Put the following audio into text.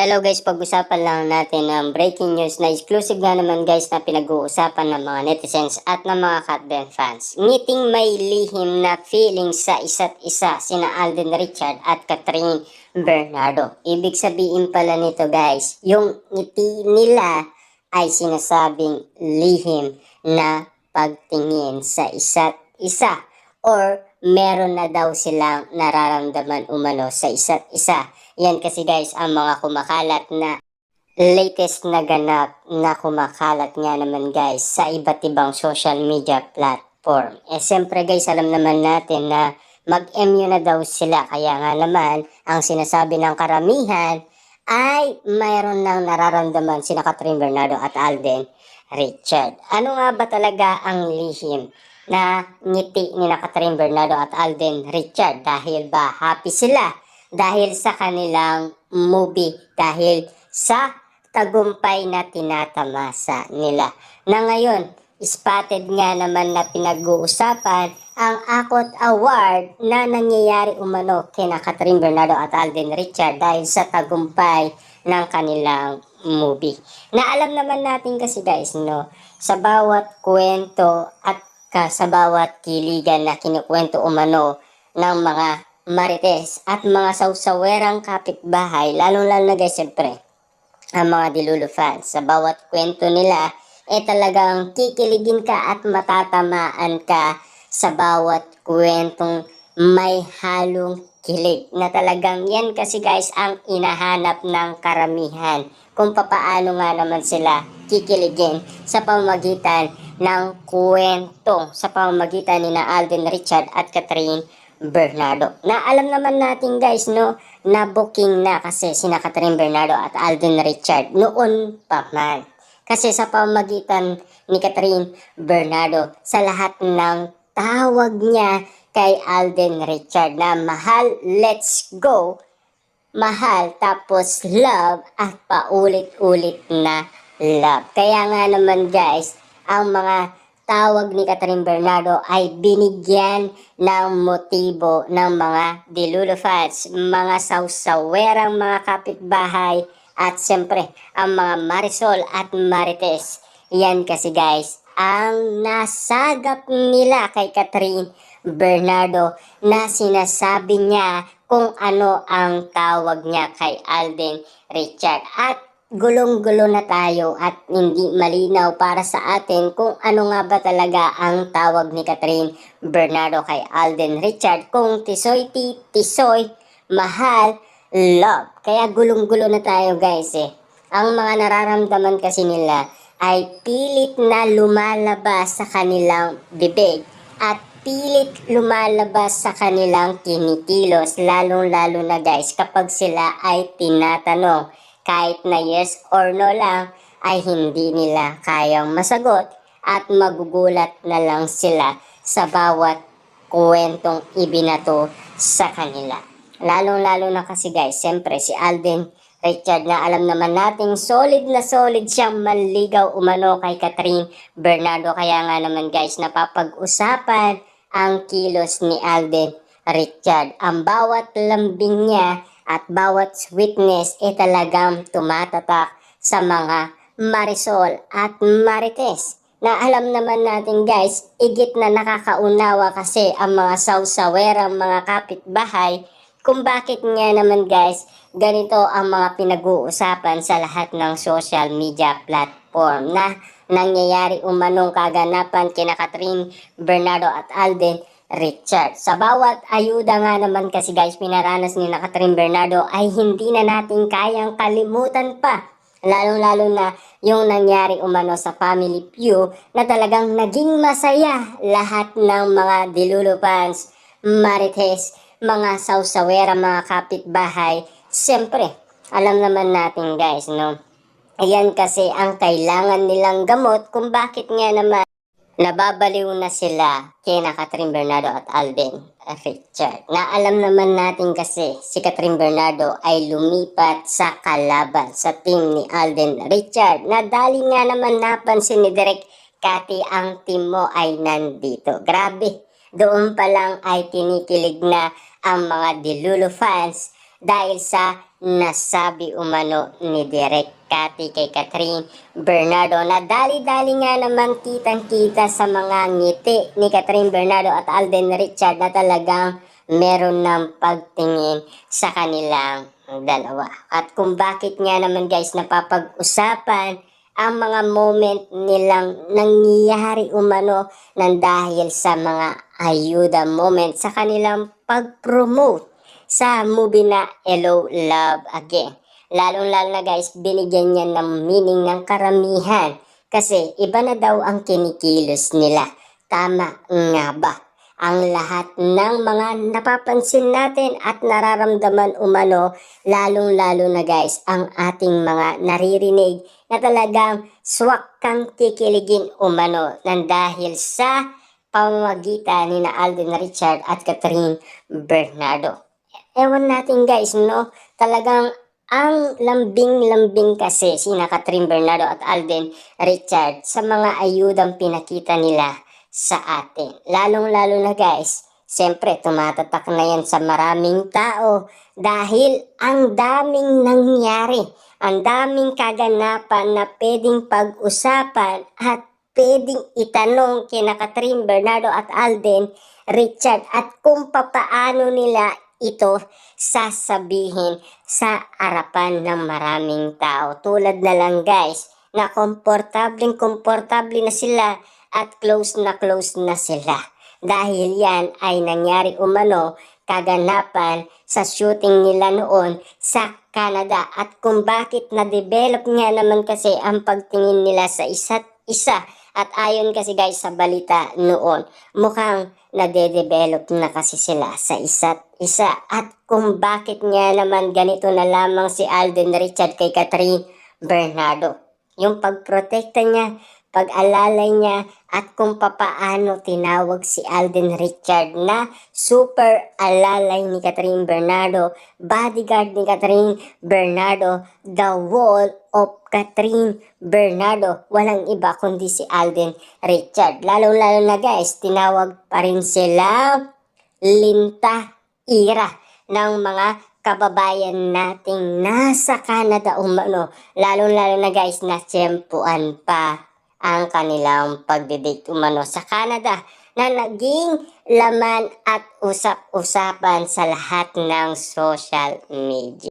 Hello guys, pag-usapan lang natin ng breaking news na exclusive nga naman guys na pinag-uusapan ng mga netizens at ng mga Catben fans. Ngiting may lihim na feeling sa isa't isa sina Alden Richard at Catherine Bernardo. Ibig sabihin pala nito guys, yung ngiti nila ay sinasabing lihim na pagtingin sa isa't isa or meron na daw silang nararamdaman umano sa isa't isa. Yan kasi guys ang mga kumakalat na latest na ganap na kumakalat nga naman guys sa iba't ibang social media platform. Siyempre guys alam naman natin na mag-MU na daw sila kaya nga naman ang sinasabi ng karamihan ay mayroon nang nararamdaman sina Catherine Bernardo at Alden Richard. Ano nga ba talaga ang lihim na ngiti ni Catherine Bernardo at Alden Richard? Dahil ba happy sila? Dahil sa kanilang movie, dahil sa tagumpay na tinatamasa nila. Na ngayon, spotted nga naman na pinag-uusapan ang Akot Award na nangyayari umano kina Catherine Bernardo at Alden Richard dahil sa tagumpay ng kanilang movie. Na alam naman natin kasi guys, no, sa bawat kwento at sa bawat kiligan na kinukwento umano ng mga marites at mga sausawerang kapitbahay, lalong-lalo na guys, siyempre, ang mga Dilulo fans. Sa bawat kwento nila, talagang kikiligin ka at matatamaan ka sa bawat kwentong may halong kilig. Na talagang yan kasi guys ang inahanap ng karamihan. Kung papaano nga naman sila kikiligin sa pamamagitan ng kwento, sa pamamagitan ni na Alden Richard at Catherine Bernardo. Na alam naman natin guys, no, na booking na kasi sina Catherine Bernardo at Alden Richard noon pa man. Kasi sa pamamagitan ni Catherine Bernardo sa lahat ng tawag niya kay Alden Richard na mahal, let's go, mahal, tapos love at paulit-ulit na love. Kaya nga naman guys, ang mga tawag ni Catherine Bernardo ay binigyan ng motibo ng mga Dilulo fans, mga sausawerang mga kapitbahay at siyempre ang mga Marisol at Marites. Yan kasi guys ang nasagap nila kay Catherine Bernardo na sinasabi niya kung ano ang tawag niya kay Alden Richard. At gulong-gulo na tayo at hindi malinaw para sa atin kung ano nga ba talaga ang tawag ni Catherine Bernardo kay Alden Richard, kung tisoy, tisoy, mahal, love. Kaya gulong-gulo na tayo guys Ang mga nararamdaman kasi nila ay pilit na lumalabas sa kanilang bibig at pilit lumalabas sa kanilang kinikilos, lalong-lalo na guys kapag sila ay tinatanong. Kahit na yes or no lang ay hindi nila kayang masagot at magugulat na lang sila sa bawat kwentong ibinato sa kanila. Lalong-lalo na kasi guys, siyempre si Alden Richard na alam naman nating solid na solid siyang manligaw umano kay Catherine Bernardo. Kaya nga naman guys, napapag-usapan ang kilos ni Alden Richard. Ang bawat lambing niya at bawat sweetness talagang tumatatak sa mga Marisol at Marites. Na alam naman natin guys, igit na nakakaunawa kasi ang mga sausawerang mga kapitbahay kung bakit nga naman guys, ganito ang mga pinag-uusapan sa lahat ng social media platform na nangyayari umanong kaganapan kina Catherine Bernardo at Alden Richard. Sa bawat ayuda nga naman kasi guys pinaranas ni na Catherine Bernardo ay hindi na natin kayang kalimutan pa. Lalong-lalo na yung nangyari umano sa Family Feud na talagang naging masaya lahat ng mga Dilulo fans, Marites, mga sausawera, mga kapitbahay. Siyempre, alam naman natin guys, no? Ayan kasi ang kailangan nilang gamot kung bakit nga naman nababaliw na sila kina Catherine Bernardo at Alden Richard. Na alam naman natin kasi si Catherine Bernardo ay lumipat sa kalaban sa team ni Alden Richard. Na dali nga naman napansin ni Direk Cathy ang team mo ay nandito. Grabe, doon pa lang ay kinikilig na ang mga Dilulo fans dahil sa nasabi umano ni Direk Cathy kay Catherine Bernardo na dali-dali nga naman kitang-kita sa mga ngiti ni Catherine Bernardo at Alden Richard na talagang meron ng pagtingin sa kanilang dalawa. At kung bakit nga naman guys napapag-usapan ang mga moment nilang nangyayari umano ng dahil sa mga ayuda moment sa kanilang pag-promote sa movie na Hello Love Again. Lalong-lalo na guys, binigyan niya ng meaning ng karamihan kasi iba na daw ang kinikilos nila. Tama nga ba? Ang lahat ng mga napapansin natin at nararamdaman umano, lalong-lalo na guys, ang ating mga naririnig na talagang swak kang kikiligin umano ng dahil sa pamamagitan ni na Alden Richard at Catherine Bernardo. Ewan natin guys, no? Talagang ang lambing-lambing kasi sina Catherine Bernardo at Alden Richard sa mga ayudang pinakita nila sa atin. Lalong-lalo na guys, siyempre tumatatak na yan sa maraming tao dahil ang daming nangyari, ang daming kaganapan na pwedeng pag-usapan at pwedeng itanong kina Catherine Bernardo at Alden Richard at kung papaano nila ito sasabihin sa harapan ng maraming tao. Tulad na lang guys, na komportable na sila at close na sila. Dahil yan ay nangyari umano kaganapan sa shooting nila noon sa Canada at kung bakit na-develop nga naman kasi ang pagtingin nila sa isa't isa. At ayon kasi guys sa balita noon, mukhang nade-develop na kasi sila sa isa't isa. At kung bakit nga naman ganito na lamang si Alden Richard kay Catherine Bernardo. Yung pagprotekta niya, pag-alalay niya at kung papaano tinawag si Alden Richard na super alalay ni Catherine Bernardo, bodyguard ni Catherine Bernardo, the wall of Catherine Bernardo. Walang iba kundi si Alden Richard. Lalo-lalo na guys, tinawag pa rin sila Linta Ira ng mga kababayan nating nasa Canada umano. Lalo-lalo na guys, natsyempuan pa ang kanilang pagdidate umano sa Canada na naging laman at usap-usapan sa lahat ng social media.